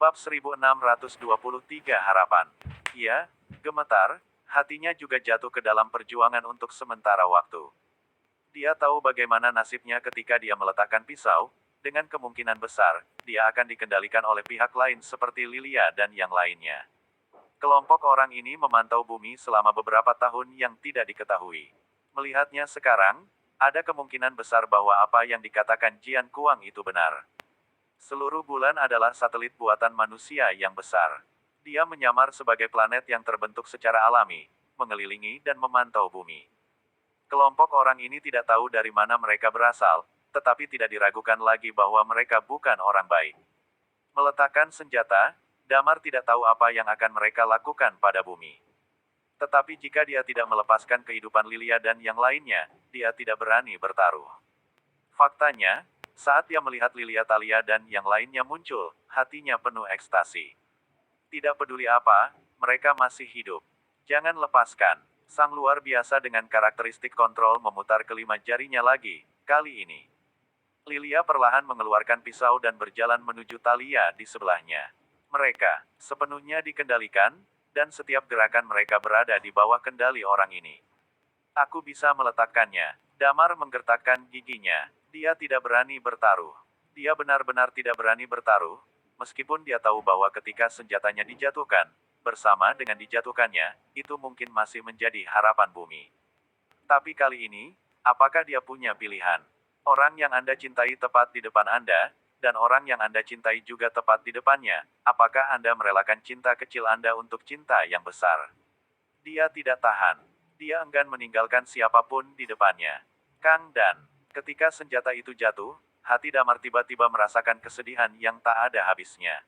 Bab 1623 Harapan. Ia gemetar, hatinya juga jatuh ke dalam perjuangan untuk sementara waktu. Dia tahu bagaimana nasibnya ketika dia meletakkan pisau, dengan kemungkinan besar, dia akan dikendalikan oleh pihak lain seperti Lilia dan yang lainnya. Kelompok orang ini memantau bumi selama beberapa tahun yang tidak diketahui. Melihatnya sekarang, ada kemungkinan besar bahwa apa yang dikatakan Jian Kuang itu benar. Seluruh bulan adalah satelit buatan manusia yang besar. Dia menyamar sebagai planet yang terbentuk secara alami, mengelilingi dan memantau bumi. Kelompok orang ini tidak tahu dari mana mereka berasal, tetapi tidak diragukan lagi bahwa mereka bukan orang baik. Meletakkan senjata, Damar tidak tahu apa yang akan mereka lakukan pada bumi. Tetapi jika dia tidak melepaskan kehidupan Lilia dan yang lainnya, dia tidak berani bertaruh. Faktanya, saat dia melihat Lilia Thalia dan yang lainnya muncul, hatinya penuh ekstasi. Tidak peduli apa, mereka masih hidup. Jangan lepaskan. Sang luar biasa dengan karakteristik kontrol memutar kelima jarinya lagi, kali ini. Lilia perlahan mengeluarkan pisau dan berjalan menuju Thalia di sebelahnya. Mereka sepenuhnya dikendalikan, dan setiap gerakan mereka berada di bawah kendali orang ini. Aku bisa meletakkannya. Damar menggertakkan giginya. Dia tidak berani bertaruh. Dia benar-benar tidak berani bertaruh, meskipun dia tahu bahwa ketika senjatanya dijatuhkan, bersama dengan dijatuhkannya, itu mungkin masih menjadi harapan bumi. Tapi kali ini, apakah dia punya pilihan? Orang yang Anda cintai tepat di depan Anda, dan orang yang Anda cintai juga tepat di depannya, apakah Anda merelakan cinta kecil Anda untuk cinta yang besar? Dia tidak tahan. Dia enggan meninggalkan siapapun di depannya. Kang Dan. Ketika senjata itu jatuh, hati Damar tiba-tiba merasakan kesedihan yang tak ada habisnya.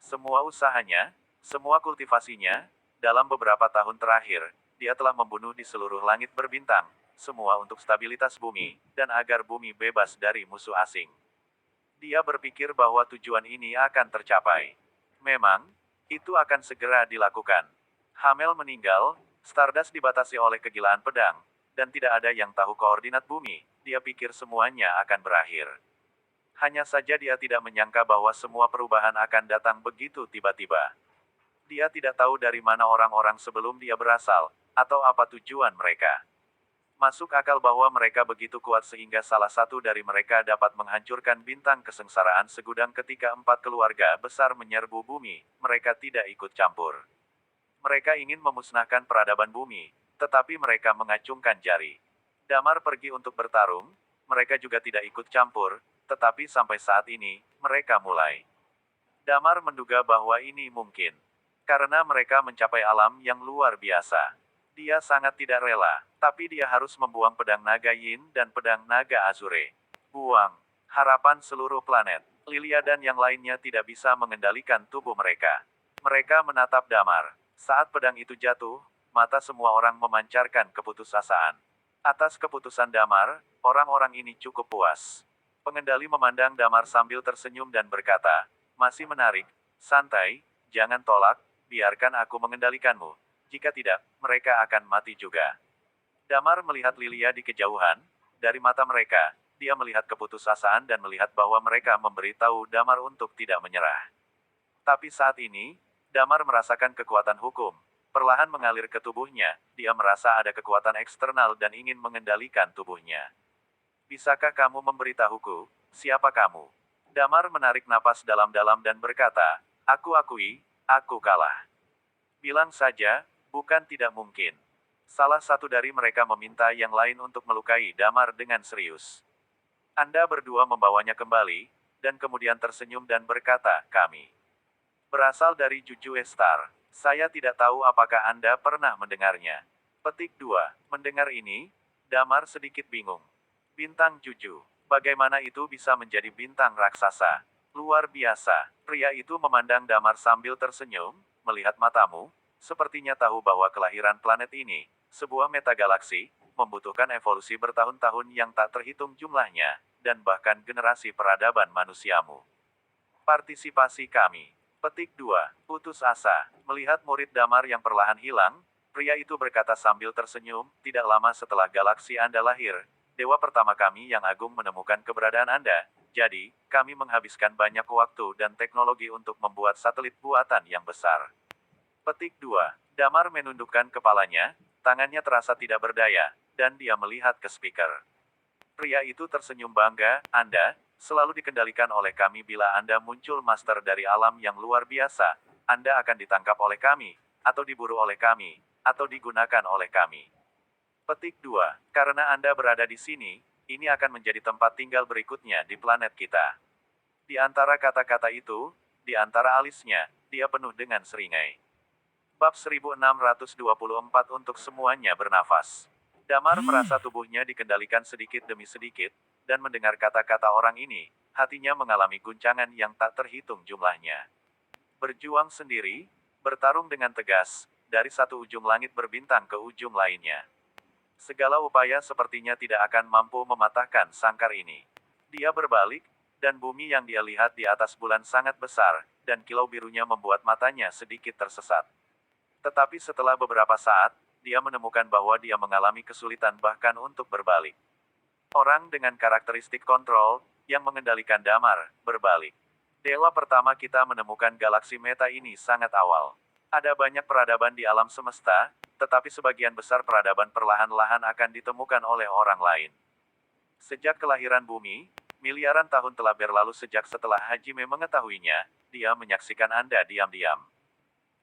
Semua usahanya, semua kultivasinya, dalam beberapa tahun terakhir, dia telah membunuh di seluruh langit berbintang, semua untuk stabilitas bumi, dan agar bumi bebas dari musuh asing. Dia berpikir bahwa tujuan ini akan tercapai. Memang, itu akan segera dilakukan. Hamel meninggal, Stardust dibatasi oleh kegilaan pedang, dan tidak ada yang tahu koordinat bumi. Dia pikir semuanya akan berakhir. Hanya saja dia tidak menyangka bahwa semua perubahan akan datang begitu tiba-tiba. Dia tidak tahu dari mana orang-orang sebelum dia berasal, atau apa tujuan mereka. Masuk akal bahwa mereka begitu kuat sehingga salah satu dari mereka dapat menghancurkan bintang kesengsaraan segudang ketika 4 keluarga besar menyerbu bumi, mereka tidak ikut campur. Mereka ingin memusnahkan peradaban bumi, tetapi mereka mengacungkan jari. Damar pergi untuk bertarung, mereka juga tidak ikut campur, tetapi sampai saat ini, mereka mulai. Damar menduga bahwa ini mungkin. Karena mereka mencapai alam yang luar biasa. Dia sangat tidak rela, tapi dia harus membuang pedang naga Yin dan pedang naga Azure. Buang. Harapan seluruh planet. Lilia dan yang lainnya tidak bisa mengendalikan tubuh mereka. Mereka menatap Damar. Saat pedang itu jatuh, mata semua orang memancarkan keputusasaan. Atas keputusan Damar, orang-orang ini cukup puas. Pengendali memandang Damar sambil tersenyum dan berkata, "Masih menarik, santai, jangan tolak, biarkan aku mengendalikanmu. Jika tidak, mereka akan mati juga." Damar melihat Lilia di kejauhan, dari mata mereka, dia melihat keputusasaan dan melihat bahwa mereka memberitahu Damar untuk tidak menyerah. Tapi saat ini, Damar merasakan kekuatan hukum. Perlahan mengalir ke tubuhnya, dia merasa ada kekuatan eksternal dan ingin mengendalikan tubuhnya. "Bisakah kamu memberitahuku, siapa kamu?" Damar menarik napas dalam-dalam dan berkata, "Aku akui, aku kalah." "Bilang saja, bukan tidak mungkin." Salah satu dari mereka meminta yang lain untuk melukai Damar dengan serius. "Anda berdua membawanya kembali," dan kemudian tersenyum dan berkata, "Kami berasal dari Juju Star. Saya tidak tahu apakah Anda pernah mendengarnya." Petik 2. Mendengar ini, Damar sedikit bingung. Bintang Juju. Bagaimana itu bisa menjadi bintang raksasa? Luar biasa. Pria itu memandang Damar sambil tersenyum, "Melihat matamu, sepertinya tahu bahwa kelahiran planet ini, sebuah metagalaksi, membutuhkan evolusi bertahun-tahun yang tak terhitung jumlahnya, dan bahkan generasi peradaban manusiamu. Partisipasi kami." Petik 2. Putus asa. Melihat murid Damar yang perlahan hilang, pria itu berkata sambil tersenyum, "Tidak lama setelah galaksi Anda lahir, dewa pertama kami yang agung menemukan keberadaan Anda, Jadi, kami menghabiskan banyak waktu dan teknologi untuk membuat satelit buatan yang besar. Petik 2. Damar menundukkan kepalanya, tangannya terasa tidak berdaya, dan dia melihat ke speaker. Pria itu tersenyum bangga, Anda, selalu dikendalikan oleh kami bila Anda muncul master dari alam yang luar biasa. Anda akan ditangkap oleh kami, atau diburu oleh kami, atau digunakan oleh kami. Petik 2. Karena Anda berada di sini, ini akan menjadi tempat tinggal berikutnya di planet kita. Di antara kata-kata itu, di antara alisnya, dia penuh dengan seringai. Bab 1624 untuk semuanya bernafas. Damar merasa tubuhnya dikendalikan sedikit demi sedikit, dan mendengar kata-kata orang ini, hatinya mengalami guncangan yang tak terhitung jumlahnya. Berjuang sendiri, bertarung dengan tegas, dari satu ujung langit berbintang ke ujung lainnya. Segala upaya sepertinya tidak akan mampu mematahkan sangkar ini. Dia berbalik, dan bumi yang dia lihat di atas bulan sangat besar, dan kilau birunya membuat matanya sedikit tersesat. Tetapi setelah beberapa saat, dia menemukan bahwa dia mengalami kesulitan bahkan untuk berbalik. Orang dengan karakteristik kontrol, yang mengendalikan damar, berbalik. Dewa pertama kita menemukan galaksi Meta ini sangat awal. Ada banyak peradaban di alam semesta, tetapi sebagian besar peradaban perlahan-lahan akan ditemukan oleh orang lain. Sejak kelahiran bumi, miliaran tahun telah berlalu sejak setelah Hajime mengetahuinya, dia menyaksikan Anda diam-diam.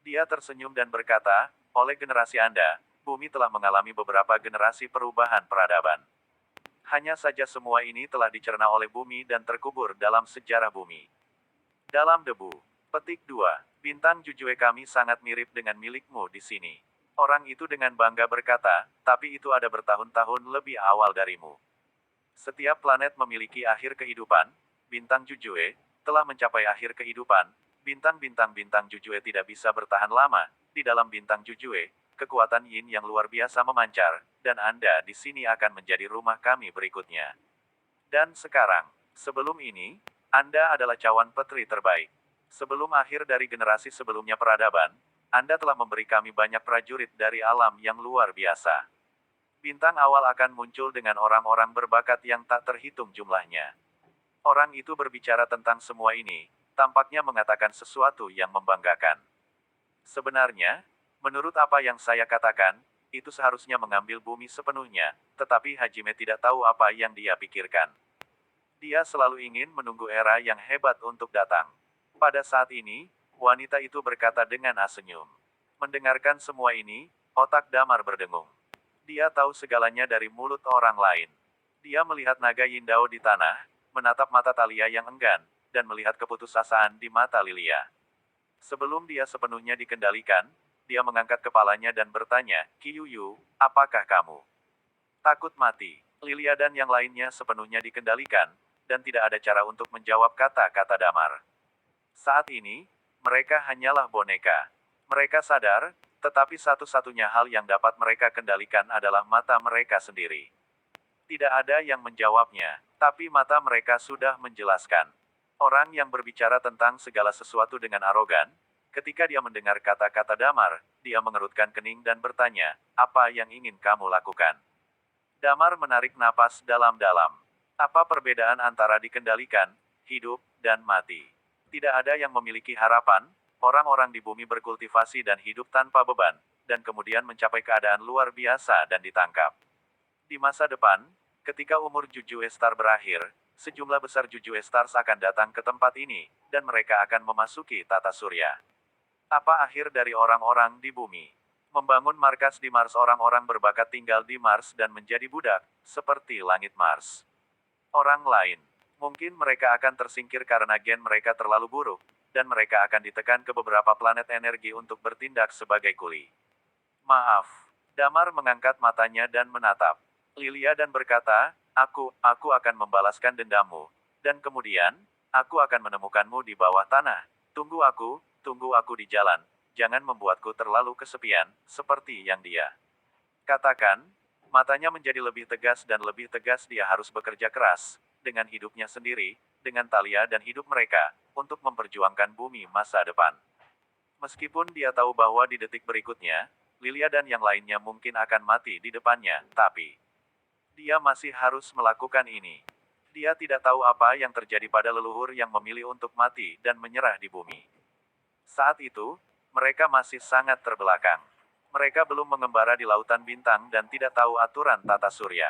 Dia tersenyum dan berkata, oleh generasi Anda, bumi telah mengalami beberapa generasi perubahan peradaban. Hanya saja semua ini telah dicerna oleh bumi dan terkubur dalam sejarah bumi. Dalam debu. Petik 2. Bintang Jujue kami sangat mirip dengan milikmu di sini. Orang itu dengan bangga berkata, tapi itu ada bertahun-tahun lebih awal darimu. Setiap planet memiliki akhir kehidupan, bintang Jujue, telah mencapai akhir kehidupan, bintang-bintang Jujue tidak bisa bertahan lama, di dalam bintang Jujue, kekuatan yin yang luar biasa memancar, dan Anda di sini akan menjadi rumah kami berikutnya. Dan sekarang, sebelum ini, Anda adalah cawan petri terbaik. Sebelum akhir dari generasi sebelumnya peradaban, Anda telah memberi kami banyak prajurit dari alam yang luar biasa. Bintang awal akan muncul dengan orang-orang berbakat yang tak terhitung jumlahnya. Orang itu berbicara tentang semua ini, tampaknya mengatakan sesuatu yang membanggakan. Sebenarnya, menurut apa yang saya katakan, itu seharusnya mengambil bumi sepenuhnya, tetapi Hajime tidak tahu apa yang dia pikirkan. Dia selalu ingin menunggu era yang hebat untuk datang. Pada saat ini, wanita itu berkata dengan senyum. Mendengarkan semua ini, otak Damar berdengung. Dia tahu segalanya dari mulut orang lain. Dia melihat naga Yindao di tanah, menatap mata Talia yang enggan, dan melihat keputusasaan di mata Lilia. Sebelum dia sepenuhnya dikendalikan, dia mengangkat kepalanya dan bertanya, Kyuyu, apakah kamu takut mati? Lilia dan yang lainnya sepenuhnya dikendalikan, dan tidak ada cara untuk menjawab kata-kata Damar. Saat ini, mereka hanyalah boneka. Mereka sadar, tetapi satu-satunya hal yang dapat mereka kendalikan adalah mata mereka sendiri. Tidak ada yang menjawabnya, tapi mata mereka sudah menjelaskan. Orang yang berbicara tentang segala sesuatu dengan arogan, ketika dia mendengar kata-kata Damar, dia mengerutkan kening dan bertanya, apa yang ingin kamu lakukan? Damar menarik napas dalam-dalam. Apa perbedaan antara dikendalikan, hidup, dan mati? Tidak ada yang memiliki harapan, orang-orang di bumi berkultivasi dan hidup tanpa beban, dan kemudian mencapai keadaan luar biasa dan ditangkap. Di masa depan, ketika umur Jujue Star berakhir, sejumlah besar Jujue Stars akan datang ke tempat ini, dan mereka akan memasuki tata surya. Apa akhir dari orang-orang di bumi? Membangun markas di Mars. Orang-orang berbakat tinggal di Mars dan menjadi budak, seperti langit Mars. Orang lain, mungkin mereka akan tersingkir karena gen mereka terlalu buruk, dan mereka akan ditekan ke beberapa planet energi untuk bertindak sebagai kuli. Maaf. Damar mengangkat matanya dan menatap Lilia dan berkata, aku akan membalaskan dendammu. Dan kemudian, aku akan menemukanmu di bawah tanah. Tunggu aku di jalan. Jangan membuatku terlalu kesepian, seperti yang dia katakan. Matanya menjadi lebih tegas dan lebih tegas. Dia harus bekerja keras, dengan hidupnya sendiri, dengan Talia dan hidup mereka, untuk memperjuangkan bumi masa depan. Meskipun dia tahu bahwa di detik berikutnya, Lilia dan yang lainnya mungkin akan mati di depannya, tapi dia masih harus melakukan ini. Dia tidak tahu apa yang terjadi pada leluhur yang memilih untuk mati dan menyerah di bumi. Saat itu, mereka masih sangat terbelakang. Mereka belum mengembara di lautan bintang dan tidak tahu aturan tata surya.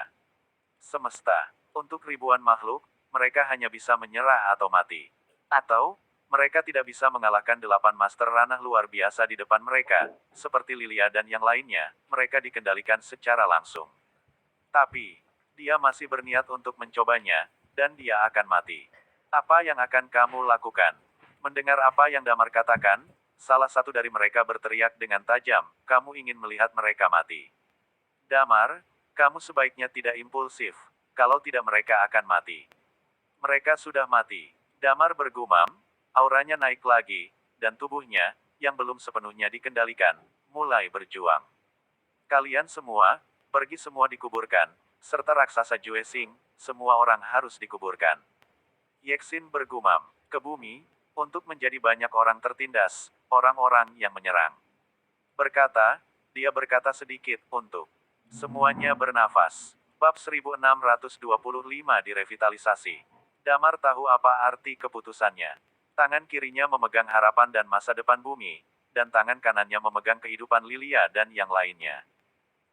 Semesta. Untuk ribuan makhluk, mereka hanya bisa menyerah atau mati. Atau, mereka tidak bisa mengalahkan 8 master ranah luar biasa di depan mereka, seperti Lilia dan yang lainnya, mereka dikendalikan secara langsung. Tapi, dia masih berniat untuk mencobanya, dan dia akan mati. Apa yang akan kamu lakukan? Mendengar apa yang Damar katakan, salah satu dari mereka berteriak dengan tajam, kamu ingin melihat mereka mati. Damar, kamu sebaiknya tidak impulsif, kalau tidak mereka akan mati. Mereka sudah mati. Damar bergumam, auranya naik lagi, dan tubuhnya, yang belum sepenuhnya dikendalikan, mulai berjuang. Kalian semua, pergi semua dikuburkan, serta raksasa Juesing, semua orang harus dikuburkan. Yexin bergumam, ke bumi, untuk menjadi banyak orang tertindas, orang-orang yang menyerang. Berkata, dia berkata sedikit, untuk semuanya bernafas. Bab 1625 direvitalisasi. Damar tahu apa arti keputusannya. Tangan kirinya memegang harapan dan masa depan bumi, dan tangan kanannya memegang kehidupan Lilia dan yang lainnya.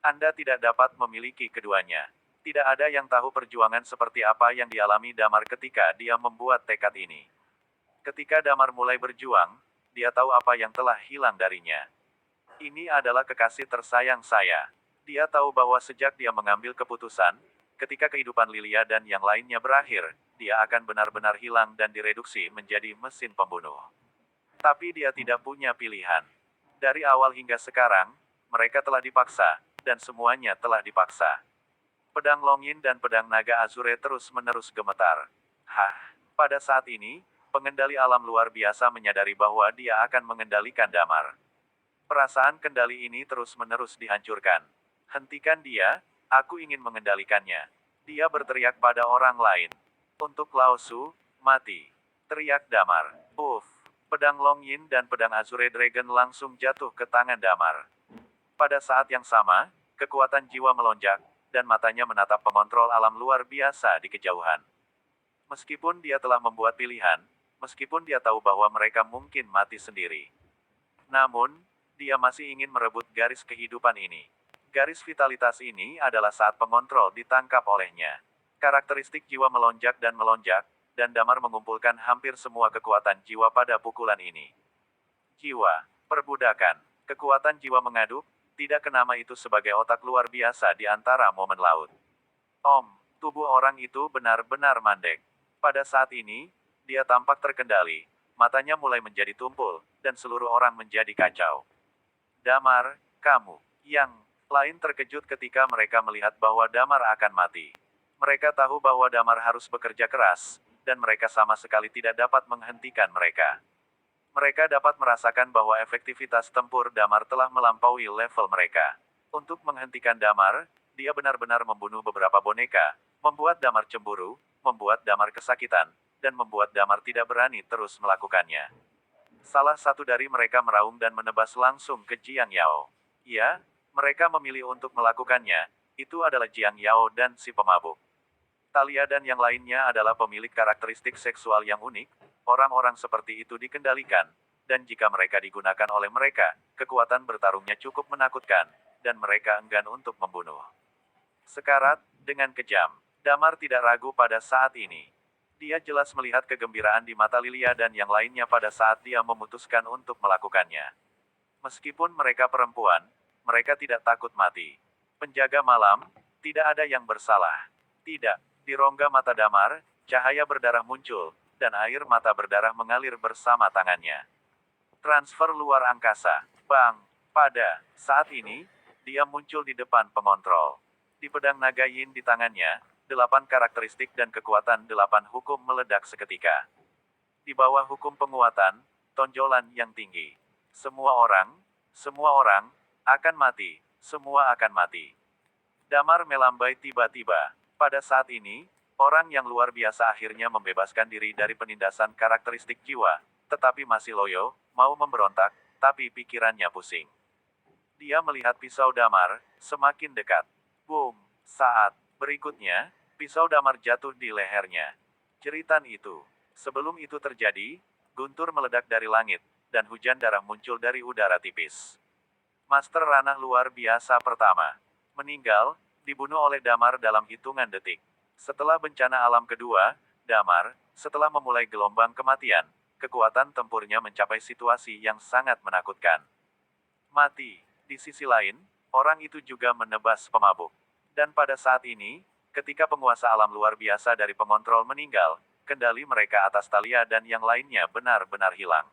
Anda tidak dapat memiliki keduanya. Tidak ada yang tahu perjuangan seperti apa yang dialami Damar ketika dia membuat tekad ini. Ketika Damar mulai berjuang, dia tahu apa yang telah hilang darinya. Ini adalah kekasih tersayang saya. Dia tahu bahwa sejak dia mengambil keputusan, ketika kehidupan Lilia dan yang lainnya berakhir, dia akan benar-benar hilang dan direduksi menjadi mesin pembunuh. Tapi dia tidak punya pilihan. Dari awal hingga sekarang, mereka telah dipaksa, dan semuanya telah dipaksa. Pedang Longin dan pedang naga Azure terus-menerus gemetar. Pada saat ini, pengendali alam luar biasa menyadari bahwa dia akan mengendalikan Damar. Perasaan kendali ini terus-menerus dihancurkan. Hentikan dia, aku ingin mengendalikannya. Dia berteriak pada orang lain. Untuk Lao Su, mati. Teriak Damar. Pedang Longin dan pedang Azure Dragon langsung jatuh ke tangan Damar. Pada saat yang sama, kekuatan jiwa melonjak, dan matanya menatap pengontrol alam luar biasa di kejauhan. Meskipun dia telah membuat pilihan, meskipun dia tahu bahwa mereka mungkin mati sendiri. Namun, dia masih ingin merebut garis kehidupan ini. Garis vitalitas ini adalah saat pengontrol ditangkap olehnya. Karakteristik jiwa melonjak, dan Damar mengumpulkan hampir semua kekuatan jiwa pada pukulan ini. Jiwa, perbudakan, kekuatan jiwa mengaduk, tidak kenama itu sebagai otak luar biasa di antara momen laut. Tubuh orang itu benar-benar mandek. Pada saat ini, dia tampak terkendali, matanya mulai menjadi tumpul, dan seluruh orang menjadi kacau. Damar, kamu, yang lain terkejut ketika mereka melihat bahwa Damar akan mati. Mereka tahu bahwa Damar harus bekerja keras, dan mereka sama sekali tidak dapat menghentikan mereka. Mereka dapat merasakan bahwa efektivitas tempur Damar telah melampaui level mereka. Untuk menghentikan Damar, dia benar-benar membunuh beberapa boneka, membuat Damar cemburu, membuat Damar kesakitan, dan membuat Damar tidak berani terus melakukannya. Salah satu dari mereka meraung dan menebas langsung ke Jiang Yao. Ya, mereka memilih untuk melakukannya, itu adalah Jiang Yao dan si pemabuk. Talia dan yang lainnya adalah pemilik karakteristik seksual yang unik, orang-orang seperti itu dikendalikan, dan jika mereka digunakan oleh mereka, kekuatan bertarungnya cukup menakutkan, dan mereka enggan untuk membunuh. Sekarat, dengan kejam, Damar tidak ragu pada saat ini. Dia jelas melihat kegembiraan di mata Lilia dan yang lainnya pada saat dia memutuskan untuk melakukannya. Meskipun mereka perempuan, mereka tidak takut mati. Penjaga malam, tidak ada yang bersalah. Tidak. Di rongga mata Damar, cahaya berdarah muncul, dan air mata berdarah mengalir bersama tangannya. Transfer luar angkasa. Bang! Pada saat ini, dia muncul di depan pengontrol. Di pedang naga Yin di tangannya, 8 karakteristik dan kekuatan 8 hukum meledak seketika. Di bawah hukum penguatan, tonjolan yang tinggi. Semua orang, akan mati. Semua akan mati. Damar melambai tiba-tiba. Pada saat ini, orang yang luar biasa akhirnya membebaskan diri dari penindasan karakteristik jiwa, tetapi masih loyo, mau memberontak, tapi pikirannya pusing. Dia melihat pisau Damar, semakin dekat. Boom! Saat berikutnya, Pisau damar jatuh di lehernya. Jeritan itu. Sebelum itu terjadi, guntur meledak dari langit, dan hujan darah muncul dari udara tipis. Master ranah luar biasa pertama. Meninggal, dibunuh oleh Damar dalam hitungan detik. Setelah bencana alam kedua, Damar, setelah memulai gelombang kematian, kekuatan tempurnya mencapai situasi yang sangat menakutkan. Mati. Di sisi lain, orang itu juga menebas pemabuk. Dan pada saat ini, ketika penguasa alam luar biasa dari pengontrol meninggal, kendali mereka atas Talia dan yang lainnya benar-benar hilang.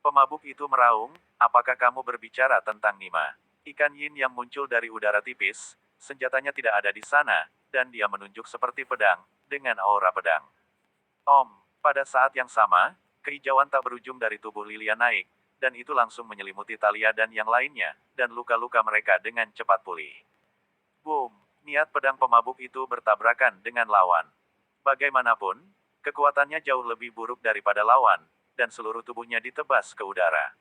Pemabuk itu meraung, apakah kamu berbicara tentang Nima? Ikan yin yang muncul dari udara tipis, senjatanya tidak ada di sana, dan dia menunjuk seperti pedang, dengan aura pedang. Pada saat yang sama, kehijauan tak berujung dari tubuh Lilia naik, dan itu langsung menyelimuti Talia dan yang lainnya, dan luka-luka mereka dengan cepat pulih. Boom! Niat pedang pemabuk itu bertabrakan dengan lawan. Bagaimanapun, kekuatannya jauh lebih buruk daripada lawan, dan seluruh tubuhnya ditebas ke udara.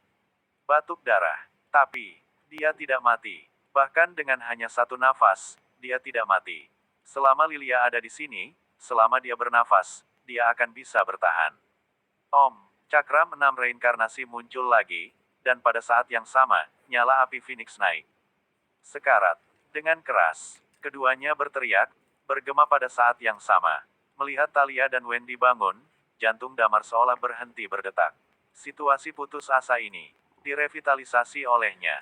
Batuk darah. Tapi, dia tidak mati. Bahkan dengan hanya satu nafas, dia tidak mati. Selama Lilia ada di sini, selama dia bernafas, dia akan bisa bertahan. Cakram 6 reinkarnasi muncul lagi, dan pada saat yang sama, nyala api Phoenix naik. Sekarat. Dengan keras, keduanya berteriak, bergema pada saat yang sama. Melihat Talia dan Wendy bangun, jantung Damar seolah berhenti berdetak. Situasi putus asa ini direvitalisasi olehnya.